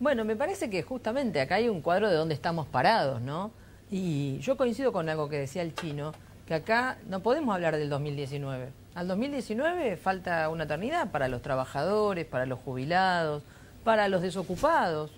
Bueno, me parece que justamente acá hay un cuadro de dónde estamos parados, ¿no? Y yo coincido con algo que decía el chino, que acá no podemos hablar del 2019. Al 2019 falta una eternidad para los trabajadores, para los jubilados, para los desocupados,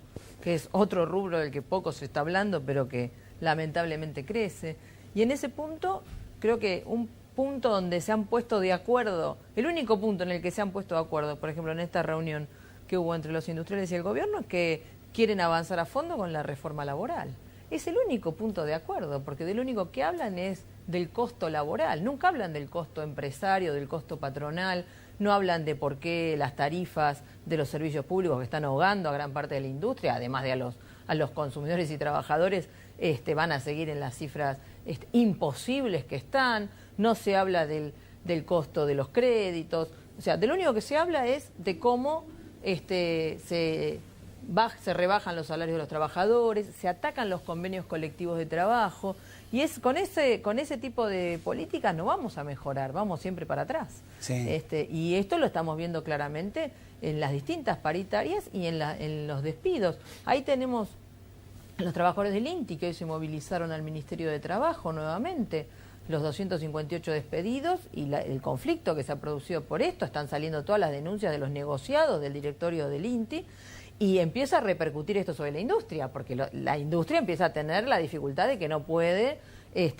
que es otro rubro del que poco se está hablando, pero que lamentablemente crece. Y en ese punto, creo que un punto donde se han puesto de acuerdo, el único punto en el que se han puesto de acuerdo, por ejemplo, en esta reunión que hubo entre los industriales y el gobierno, es que quieren avanzar a fondo con la reforma laboral. Es el único punto de acuerdo, porque del único que hablan es del costo laboral. Nunca hablan del costo empresario, del costo patronal, no hablan de por qué las tarifas de los servicios públicos que están ahogando a gran parte de la industria, además de a los consumidores y trabajadores, van a seguir en las cifras imposibles que están. No se habla del costo de los créditos. O sea, de lo único que se habla es de cómo se rebajan los salarios de los trabajadores, se atacan los convenios colectivos de trabajo, y con ese tipo de políticas no vamos a mejorar, vamos siempre para atrás. Sí. Y esto lo estamos viendo claramente en las distintas paritarias y en los despidos. Ahí tenemos los trabajadores del INTI que hoy se movilizaron al Ministerio de Trabajo nuevamente, los 258 despedidos y el conflicto que se ha producido por esto. Están saliendo todas las denuncias de los negociados del directorio del INTI y empieza a repercutir esto sobre la industria, porque la industria empieza a tener la dificultad de que no puede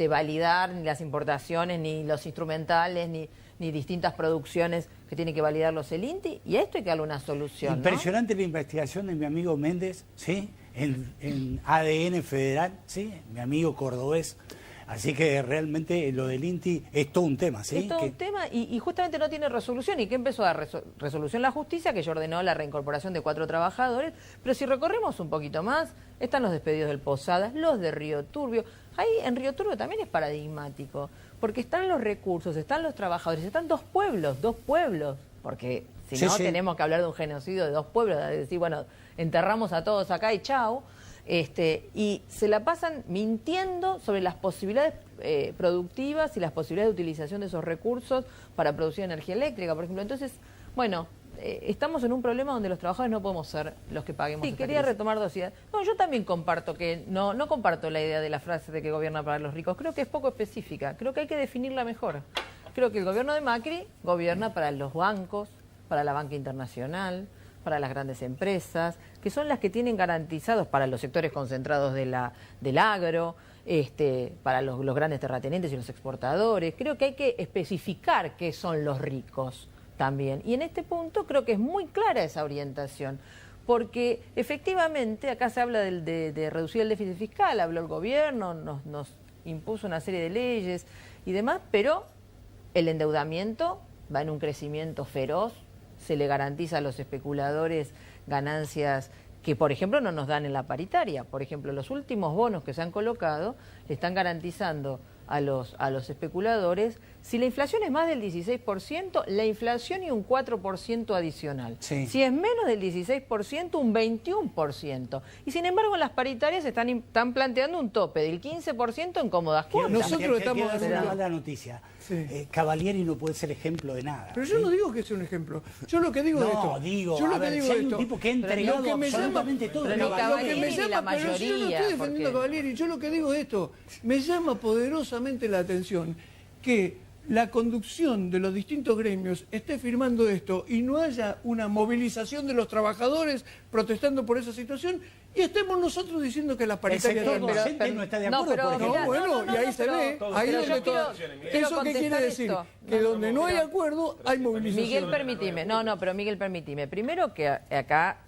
validar ni las importaciones, ni los instrumentales, ni distintas producciones que tiene que validarlos el INTI, y a esto hay que darle una solución. Impresionante, ¿no? La investigación de mi amigo Méndez, ¿sí? En ADN Federal, ¿sí? Mi amigo cordobés. Así que realmente lo del INTI es todo un tema, ¿sí? Es todo un tema y justamente no tiene resolución. ¿Y qué empezó a dar resolución la justicia? Que ya ordenó la reincorporación de 4 trabajadores. Pero si recorremos un poquito más, están los despedidos del Posadas, los de Río Turbio. Ahí en Río Turbio también es paradigmático, porque están los recursos, están los trabajadores, están dos pueblos, porque si no tenemos que hablar de un genocidio de 2 pueblos, de decir, bueno, enterramos a todos acá y chau. Y se la pasan mintiendo sobre las posibilidades productivas y las posibilidades de utilización de esos recursos para producir energía eléctrica, por ejemplo. Entonces, bueno, estamos en un problema donde los trabajadores no podemos ser los que paguemos. Sí, quería retomar 2 ideas. No, yo también comparto que no comparto la idea de la frase de que gobierna para los ricos. Creo que es poco específica. Creo que hay que definirla mejor. Creo que el gobierno de Macri gobierna para los bancos, para la banca internacional, para las grandes empresas, que son las que tienen garantizados para los sectores concentrados del agro, para los grandes terratenientes y los exportadores. Creo que hay que especificar qué son los ricos también. Y en este punto creo que es muy clara esa orientación, porque efectivamente acá se habla de reducir el déficit fiscal, habló el gobierno, nos impuso una serie de leyes y demás, pero el endeudamiento va en un crecimiento feroz. Se le garantiza a los especuladores ganancias que, por ejemplo, no nos dan en la paritaria. Por ejemplo, los últimos bonos que se han colocado le están garantizando a los especuladores, si la inflación es más del 16%, la inflación y un 4% adicional. Sí. Si es menos del 16%, un 21%. Y sin embargo, en las paritarias están planteando un tope del 15% en cómodas cuotas. Nosotros estamos dando una mala noticia. Sí. Cavalieri no puede ser ejemplo de nada. Pero yo no digo que sea un ejemplo. Yo lo que digo de esto. Yo lo que digo de esto. Un tipo que ha entregado absolutamente todo. Pero Pero yo no estoy defendiendo a Cavalieri. Yo lo que digo de esto, me llama poderosamente la atención que la conducción de los distintos gremios esté firmando esto y no haya una movilización de los trabajadores protestando por esa situación y estemos nosotros diciendo que las paritarias... El sector docente no está de acuerdo, por ejemplo. Y ahí se ve, ahí es donde todo... ¿Eso qué quiere decir? Que donde no hay acuerdo hay movilización. Miguel, permitime. Pero Miguel, permitime. Primero que acá,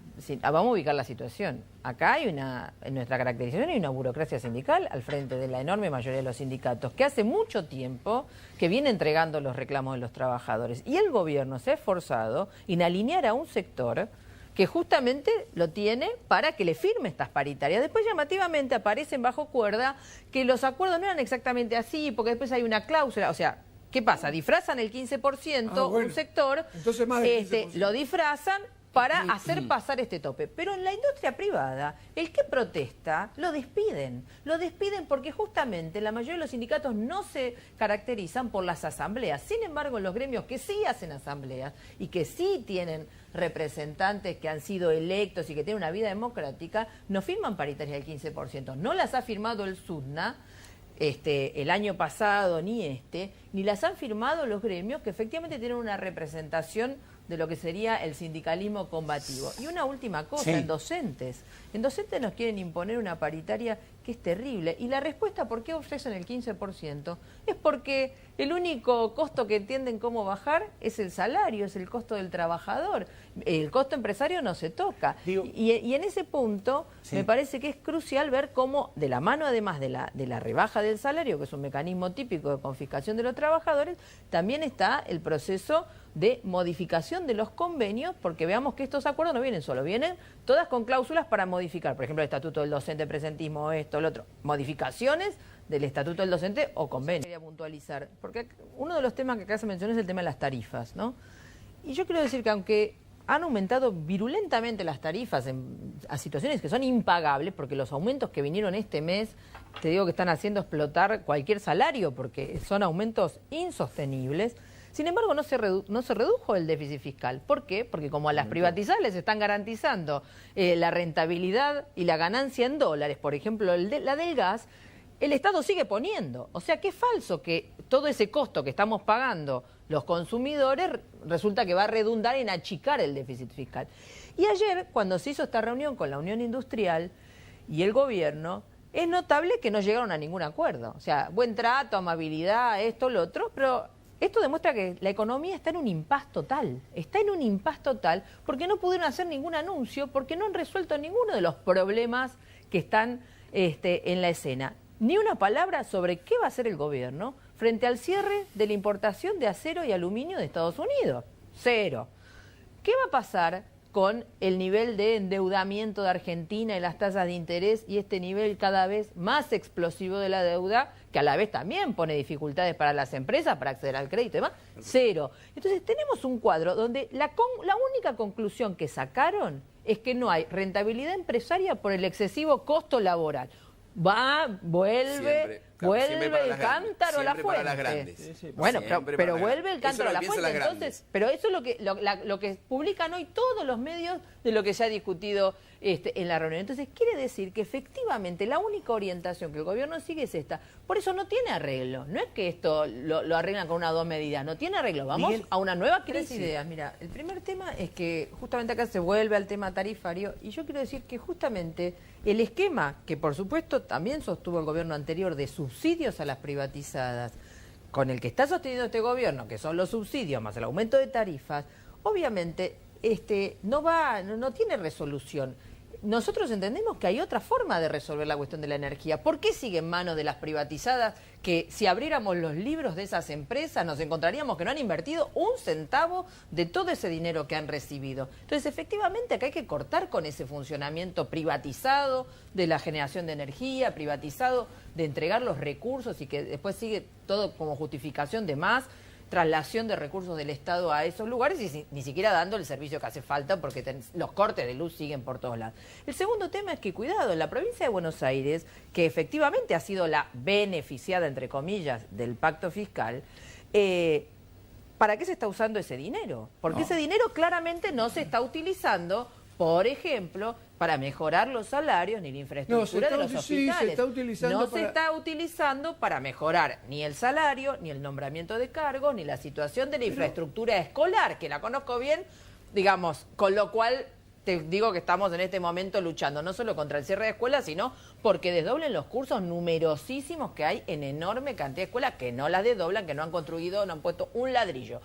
vamos a ubicar la situación. Acá hay en nuestra caracterización hay una burocracia sindical al frente de la enorme mayoría de los sindicatos, que hace mucho tiempo que viene entregando los reclamos de los trabajadores. Y el gobierno se ha esforzado en alinear a un sector que justamente lo tiene para que le firme estas paritarias. Después llamativamente aparecen bajo cuerda que los acuerdos no eran exactamente así, porque después hay una cláusula, o sea, ¿qué pasa? Disfrazan el 15%, un sector, entonces más del 15%. Lo disfrazan para hacer pasar este tope. Pero en la industria privada, el que protesta, lo despiden. Lo despiden porque justamente la mayoría de los sindicatos no se caracterizan por las asambleas. Sin embargo, en los gremios que sí hacen asambleas y que sí tienen representantes que han sido electos y que tienen una vida democrática, no firman paritarias del 15%. No las ha firmado el SUTNA, el año pasado, ni las han firmado los gremios que efectivamente tienen una representación de lo que sería el sindicalismo combativo. Y una última cosa, en docentes. En docentes nos quieren imponer una paritaria que es terrible. Y la respuesta por qué ofrecen el 15% es porque el único costo que entienden cómo bajar es el salario, es el costo del trabajador. El costo empresario no se toca. Y en ese punto me parece que es crucial ver cómo, de la mano además de la rebaja del salario, que es un mecanismo típico de confiscación de los trabajadores, también está el proceso de modificación de los convenios, porque veamos que estos acuerdos no vienen solo, vienen todas con cláusulas para modificar, por ejemplo, el estatuto del docente, presentismo, esto, lo otro, modificaciones del estatuto del docente o convenio. Quería puntualizar, porque uno de los temas que acá se menciona es el tema de las tarifas, ¿no? Y yo quiero decir que aunque han aumentado virulentamente las tarifas a situaciones que son impagables, porque los aumentos que vinieron este mes, te digo que están haciendo explotar cualquier salario, porque son aumentos insostenibles. Sin embargo, no se redujo el déficit fiscal. ¿Por qué? Porque como a las privatizadas les están garantizando la rentabilidad y la ganancia en dólares, por ejemplo, la del gas, el Estado sigue poniendo. O sea que es falso que todo ese costo que estamos pagando los consumidores resulta que va a redundar en achicar el déficit fiscal. Y ayer, cuando se hizo esta reunión con la Unión Industrial y el gobierno, es notable que no llegaron a ningún acuerdo. O sea, buen trato, amabilidad, esto, lo otro, pero esto demuestra que la economía está en un impasse total. Está en un impasse total porque no pudieron hacer ningún anuncio, porque no han resuelto ninguno de los problemas que están en la escena. Ni una palabra sobre qué va a hacer el gobierno frente al cierre de la importación de acero y aluminio de Estados Unidos. Cero. ¿Qué va a pasar con el nivel de endeudamiento de Argentina y las tasas de interés y este nivel cada vez más explosivo de la deuda, que a la vez también pone dificultades para las empresas para acceder al crédito y demás? Cero. Entonces tenemos un cuadro donde la única conclusión que sacaron es que no hay rentabilidad empresaria por el excesivo costo laboral. Vuelve el cántaro a la fuente. Bueno, pero vuelve el cántaro a la fuente. Entonces, pero eso es lo que publican hoy todos los medios de lo que se ha discutido en la reunión. Entonces, quiere decir que efectivamente la única orientación que el gobierno sigue es esta. Por eso no tiene arreglo. No es que esto lo arreglan con una o dos medidas. No tiene arreglo. Vamos Miguel, a una nueva crisis. Tres ideas. Mira, el primer tema es que justamente acá se vuelve al tema tarifario. Y yo quiero decir que justamente el esquema que, por supuesto, también sostuvo el gobierno anterior de subsidios a las privatizadas, con el que está sosteniendo este gobierno, que son los subsidios más el aumento de tarifas, obviamente no tiene resolución. Nosotros entendemos que hay otra forma de resolver la cuestión de la energía. ¿Por qué sigue en manos de las privatizadas que si abriéramos los libros de esas empresas nos encontraríamos que no han invertido un centavo de todo ese dinero que han recibido? Entonces, efectivamente, acá hay que cortar con ese funcionamiento privatizado de la generación de energía, privatizado de entregar los recursos y que después sigue todo como justificación de más traslación de recursos del Estado a esos lugares y ni siquiera dando el servicio que hace falta porque los cortes de luz siguen por todos lados. El segundo tema es que, cuidado, en la provincia de Buenos Aires, que efectivamente ha sido la beneficiada, entre comillas, del pacto fiscal, ¿para qué se está usando ese dinero? Porque ese dinero claramente no se está utilizando, por ejemplo, para mejorar los salarios ni la infraestructura de los hospitales. Se está utilizando para mejorar ni el salario, ni el nombramiento de cargos, ni la situación de la infraestructura escolar, que la conozco bien, digamos, con lo cual te digo que estamos en este momento luchando no solo contra el cierre de escuelas, sino porque desdoblen los cursos numerosísimos que hay en enorme cantidad de escuelas que no las desdoblan, que no han construido, no han puesto un ladrillo.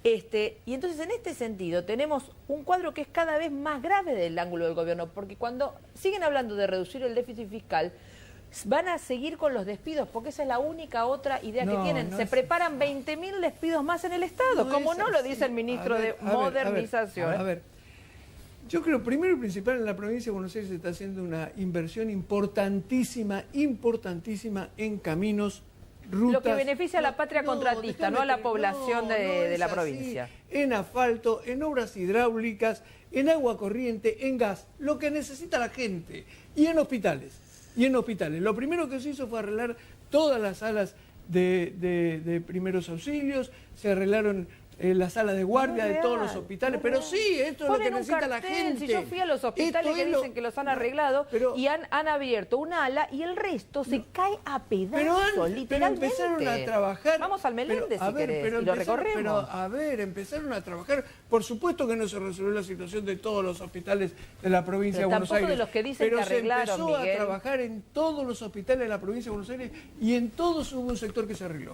Y entonces en este sentido tenemos un cuadro que es cada vez más grave del ángulo del gobierno, porque cuando siguen hablando de reducir el déficit fiscal, van a seguir con los despidos, porque esa es la única otra idea que tienen. Se preparan 20.000 despidos más en el Estado, como no lo dice el ministro de Modernización. A ver, yo creo, primero y principal, en la provincia de Buenos Aires se está haciendo una inversión importantísima en caminos rutas... Lo que beneficia a la patria contratista, no a la población de la provincia. En asfalto, en obras hidráulicas, en agua corriente, en gas, lo que necesita la gente. Y en hospitales. Lo primero que se hizo fue arreglar todas las salas de primeros auxilios, se arreglaron las salas de guardia de todos los hospitales, pero sí, esto es lo que necesita la gente. Si yo fui a los hospitales que dicen que los han arreglado y han abierto un ala y el resto se cae a pedazos, literalmente. Pero empezaron a trabajar... Vamos al Meléndez si querés, y lo recorremos. Pero a ver, empezaron a trabajar. Por supuesto que no se resolvió la situación de todos los hospitales de la provincia de Buenos Aires. De los que dicen que arreglaron, se empezó a trabajar en todos los hospitales de la provincia de Buenos Aires y en todos hubo un sector que se arregló.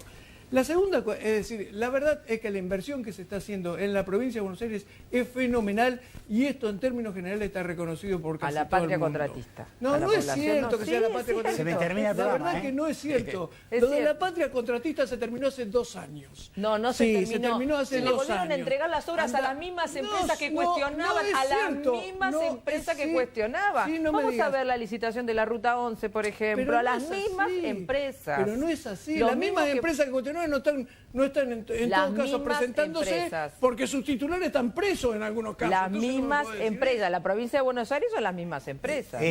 La segunda, es decir, la verdad es que la inversión que se está haciendo en la provincia de Buenos Aires es fenomenal y esto en términos generales está reconocido por casi todo el mundo. A la patria contratista. No es cierto que sea la patria contratista. Se me termina el programa, La verdad que no es cierto. Lo de la patria contratista se terminó hace 2 años. No se terminó. Se terminó hace 2 años. Le volvieron a entregar las obras a las mismas empresas que cuestionaban. A las mismas empresas que cuestionaban. Vamos a ver la licitación de la Ruta 11, por ejemplo. A las mismas empresas. Pero no es así. Las mismas empresas que cuestionaban no están en todo caso presentándose porque sus titulares están presos en algunos casos. Las mismas empresas, la provincia de Buenos Aires son las mismas empresas.